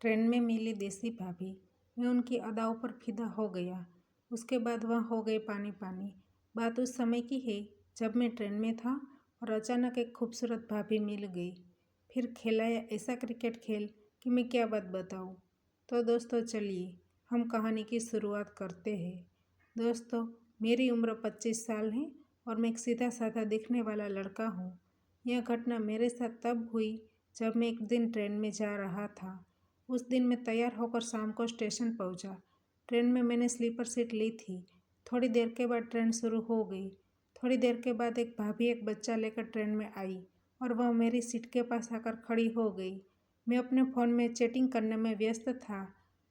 Train में मिली देसी भाभी। मैं उनकी अदाओं पर फिदा हो गया। उसके बाद वह हो गए पानी पानी। बात उस समय की है जब मैं ट्रेन में था और अचानक एक खूबसूरत भाभी मिल गई। फिर खिलाया ऐसा क्रिकेट खेल कि मैं क्या बात बताऊँ। तो दोस्तों चलिए हम कहानी की शुरुआत करते हैं। दोस्तों मेरी उम्र 25 साल है और मैं एक सीधा साधा दिखने वाला लड़का हूँ। यह घटना मेरे साथ तब हुई जब मैं एक दिन ट्रेन में जा रहा था। उस दिन मैं तैयार होकर शाम को स्टेशन पहुंचा। ट्रेन में मैंने स्लीपर सीट ली थी। थोड़ी देर के बाद ट्रेन शुरू हो गई। थोड़ी देर के बाद एक भाभी एक बच्चा लेकर ट्रेन में आई और वह मेरी सीट के पास आकर खड़ी हो गई। मैं अपने फ़ोन में चैटिंग करने में व्यस्त था।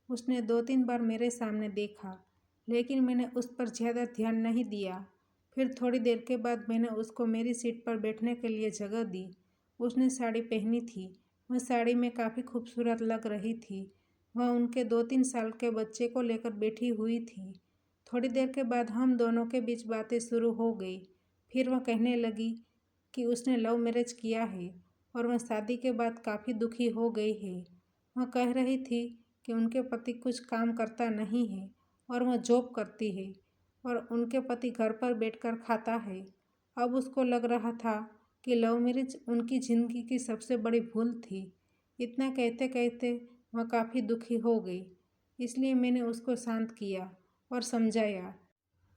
उसने 2-3 बार मेरे सामने देखा, लेकिन मैंने उस पर ज़्यादा ध्यान नहीं दिया। फिर थोड़ी देर के बाद मैंने उसको मेरी सीट पर बैठने के लिए जगह दी। उसने साड़ी पहनी थी। वह साड़ी में काफ़ी खूबसूरत लग रही थी। वह उनके 2-3 साल के बच्चे को लेकर बैठी हुई थी। थोड़ी देर के बाद हम दोनों के बीच बातें शुरू हो गई। फिर वह कहने लगी कि उसने लव मैरिज किया है और वह शादी के बाद काफ़ी दुखी हो गई है। वह कह रही थी कि उनके पति कुछ काम करता नहीं है और वह जॉब करती है और उनके पति घर पर बैठकर खाता है। अब उसको लग रहा था कि लव मैरिज उनकी ज़िंदगी की सबसे बड़ी भूल थी। इतना कहते कहते वह काफ़ी दुखी हो गई। इसलिए मैंने उसको शांत किया और समझाया,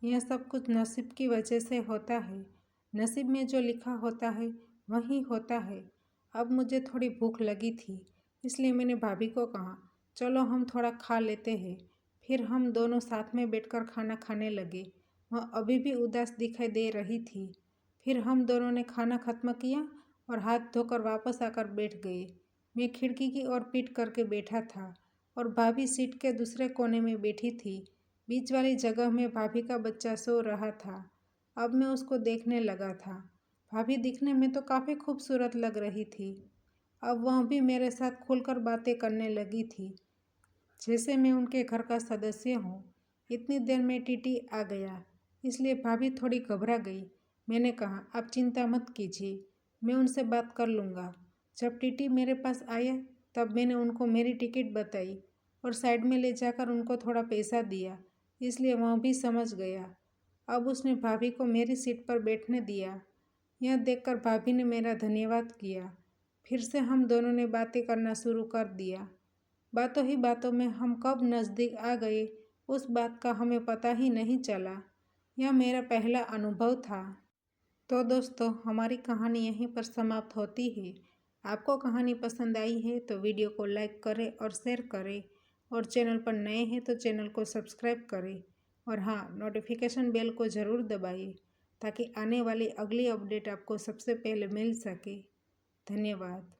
यह सब कुछ नसीब की वजह से होता है। नसीब में जो लिखा होता है वही होता है। अब मुझे थोड़ी भूख लगी थी, इसलिए मैंने भाभी को कहा, चलो हम थोड़ा खा लेते हैं। फिर हम दोनों साथ में बैठकर खाना खाने लगे। वह अभी भी उदास दिखाई दे रही थी। फिर हम दोनों ने खाना खत्म किया और हाथ धोकर वापस आकर बैठ गए। मैं खिड़की की ओर पीठ करके बैठा था और भाभी सीट के दूसरे कोने में बैठी थी। बीच वाली जगह में भाभी का बच्चा सो रहा था। अब मैं उसको देखने लगा था। भाभी दिखने में तो काफ़ी खूबसूरत लग रही थी। अब वह भी मेरे साथ खुलकर बातें करने लगी थी, जैसे मैं उनके घर का सदस्य हूँ। इतनी देर में टीटी आ गया, इसलिए भाभी थोड़ी घबरा गई। मैंने कहा, आप चिंता मत कीजिए, मैं उनसे बात कर लूँगा। जब टीटी मेरे पास आया तब मैंने उनको मेरी टिकट बताई और साइड में ले जाकर उनको थोड़ा पैसा दिया, इसलिए वह भी समझ गया। अब उसने भाभी को मेरी सीट पर बैठने दिया। यह देखकर भाभी ने मेरा धन्यवाद किया। फिर से हम दोनों ने बातें करना शुरू कर दिया। बातों ही बातों में हम कब नज़दीक आ गए उस बात का हमें पता ही नहीं चला। यह मेरा पहला अनुभव था। तो दोस्तों हमारी कहानी यहीं पर समाप्त होती है। आपको कहानी पसंद आई है तो वीडियो को लाइक करें और शेयर करें और चैनल पर नए हैं तो चैनल को सब्सक्राइब करें और हाँ, नोटिफिकेशन बेल को ज़रूर दबाइए ताकि आने वाली अगली अपडेट आपको सबसे पहले मिल सके। धन्यवाद।